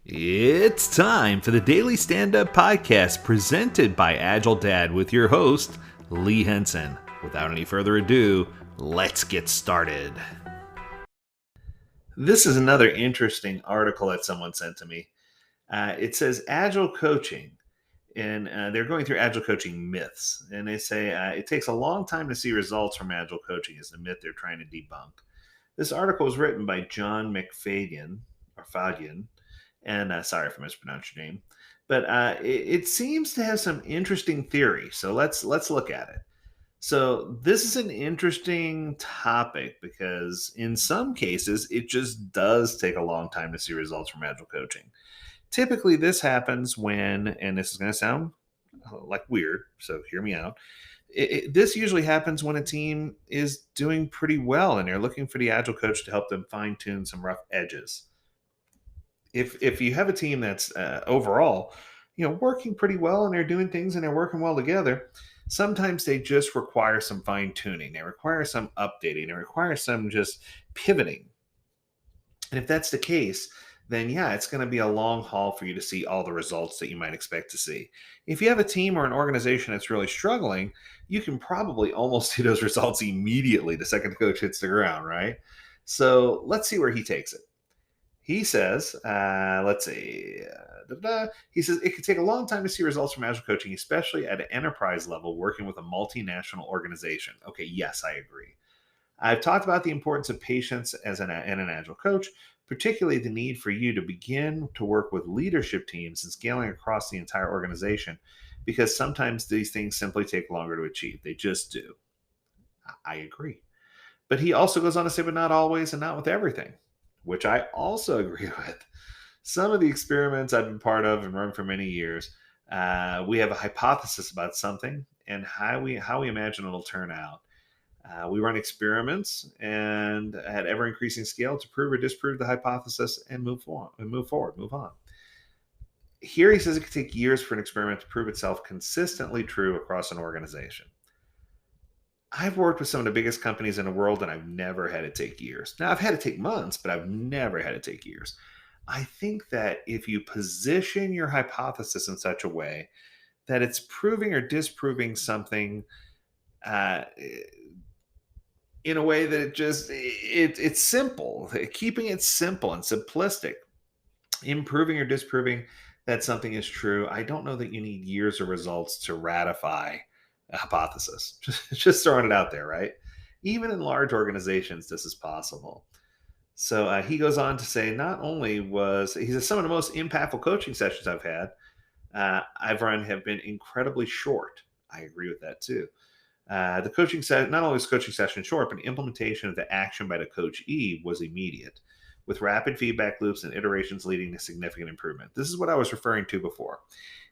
It's time for the Daily Stand Up Podcast presented by Agile Dad with your host, Lee Henson. Without any further ado, let's get started. This is another interesting article that someone sent to me. It says Agile Coaching, and they're going through Agile Coaching myths. And they say it takes a long time to see results from Agile Coaching, is the myth they're trying to debunk. This article was written by John McFadyen, or Fadyen, and sorry if I mispronounced your name, but it seems to have some interesting theory. So let's look at it. So this is an interesting topic because in some cases it just does take a long time to see results from agile coaching. Typically, this happens when, and this is going to sound like weird, so hear me out. This usually happens when a team is doing pretty well and they're looking for the agile coach to help them fine tune some rough edges. If you have a team that's overall, working pretty well and they're doing things and they're working well together, sometimes they just require some fine tuning. They require some updating. They require some just pivoting. And if that's the case, then yeah, it's going to be a long haul for you to see all the results that you might expect to see. If you have a team or an organization that's really struggling, you can probably almost see those results immediately the second the coach hits the ground, right? So let's see where he takes it. He says, let's see. He says it could take a long time to see results from agile coaching, especially at an enterprise level working with a multinational organization. Okay, yes, I agree. I've talked about the importance of patience and an agile coach, particularly the need for you to begin to work with leadership teams and scaling across the entire organization, because sometimes these things simply take longer to achieve. They just do. I agree. But he also goes on to say, but not always and not with everything, which I also agree with. Some of the experiments I've been part of and run for many years, we have a hypothesis about something and how we imagine it'll turn out. We run experiments and at ever increasing scale to prove or disprove the hypothesis and move forward, move on. Here he says it could take years for an experiment to prove itself consistently true across an organization. I've worked with some of the biggest companies in the world and I've never had it take years. Now, I've had it take months, but I've never had it take years. I think that if you position your hypothesis in such a way that it's proving or disproving something uh, in a way that it's simple, keeping it simple and simplistic, improving or disproving that something is true, I don't know that you need years of results to ratify a hypothesis. Just throwing it out there, right? Even in large organizations, this is possible. So he goes on to say, not only he says, some of the most impactful coaching sessions I've run have been incredibly short. I agree with that too. The coaching set not only was coaching session short, but implementation of the action by the coachee was immediate, with rapid feedback loops and iterations leading to significant improvement. This is what I was referring to before.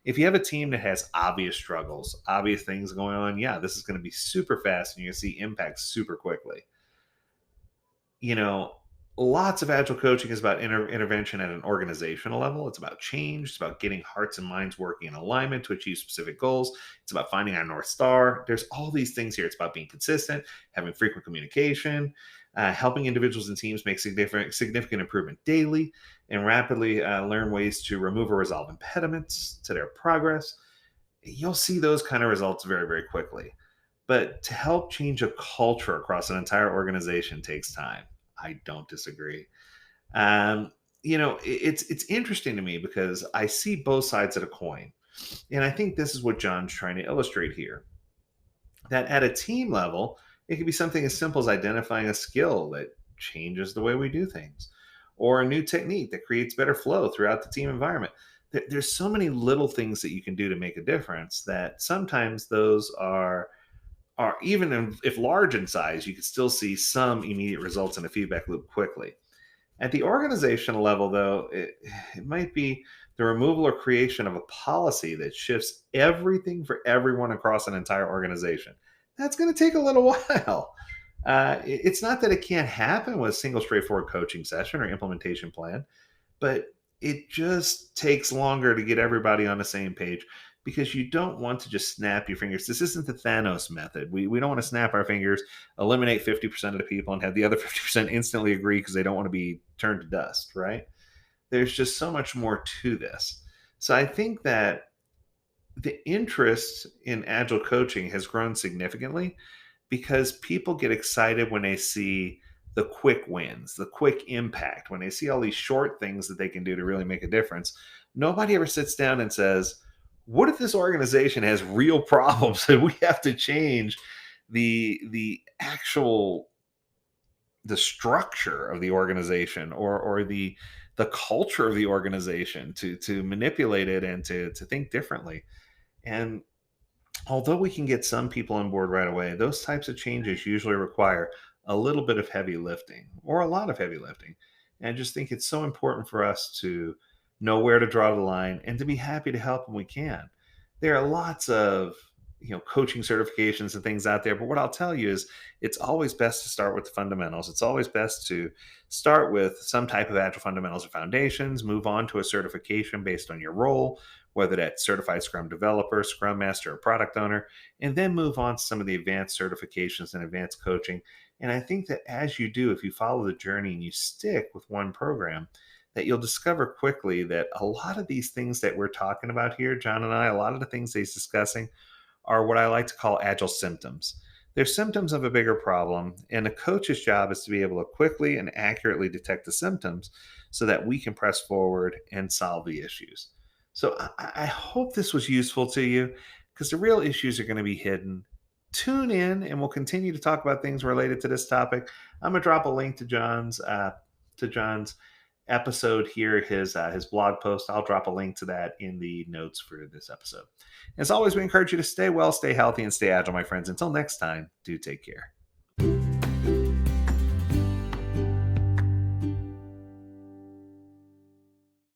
If you have a team that has obvious struggles, obvious things going on, yeah, this is going to be super fast and you're going to see impact super quickly. You know, Lots of agile coaching is about intervention at an organizational level. It's about change. It's about getting hearts and minds working in alignment to achieve specific goals. It's about finding our North Star. There's all these things here. It's about being consistent, having frequent communication, helping individuals and teams make significant improvement daily, and rapidly learn ways to remove or resolve impediments to their progress. You'll see those kind of results very, very quickly. But to help change a culture across an entire organization takes time. I don't disagree. Um, it's interesting to me because I see both sides of the coin, and I think this is what John's trying to illustrate here. That at a team level, it could be something as simple as identifying a skill that changes the way we do things, or a new technique that creates better flow throughout the team environment. There's so many little things that you can do to make a difference that sometimes those are even if large in size, you can still see some immediate results in a feedback loop quickly. At the organizational level, though, it might be the removal or creation of a policy that shifts everything for everyone across an entire organization. That's going to take a little while. It's not that it can't happen with a single straightforward coaching session or implementation plan, but it just takes longer to get everybody on the same page because you don't want to just snap your fingers. This isn't the Thanos method. We don't want to snap our fingers, eliminate 50% of the people, and have the other 50% instantly agree because they don't want to be turned to dust, right? There's just so much more to this. So I think that the interest in agile coaching has grown significantly because people get excited when they see the quick wins, the quick impact, when they see all these short things that they can do to really make a difference. Nobody ever sits down and says, what if this organization has real problems and we have to change the actual the structure of the organization or the culture of the organization to manipulate it and to think differently. And although we can get some people on board right away, those types of changes usually require a little bit of heavy lifting or a lot of heavy lifting. And I just think it's so important for us to know where to draw the line and to be happy to help when we can. There are lots of coaching certifications and things out there, but what I'll tell you is it's always best to start with the fundamentals. It's always best to start with some type of agile fundamentals or foundations, move on to a certification based on your role, whether that's certified Scrum developer, Scrum master, or product owner, and then move on to some of the advanced certifications and advanced coaching. And I think that as you do, if you follow the journey and you stick with one program, that you'll discover quickly that a lot of these things that we're talking about here, John and I, a lot of the things he's discussing are what I like to call agile symptoms. They're symptoms of a bigger problem, and a coach's job is to be able to quickly and accurately detect the symptoms so that we can press forward and solve the issues. So I hope this was useful to you because the real issues are going to be hidden. Tune in, and we'll continue to talk about things related to this topic. I'm gonna drop a link to John's episode here, his blog post. I'll drop a link to that in the notes for this episode. As always, we encourage you to stay well, stay healthy, and stay agile, my friends. Until next time, do take care.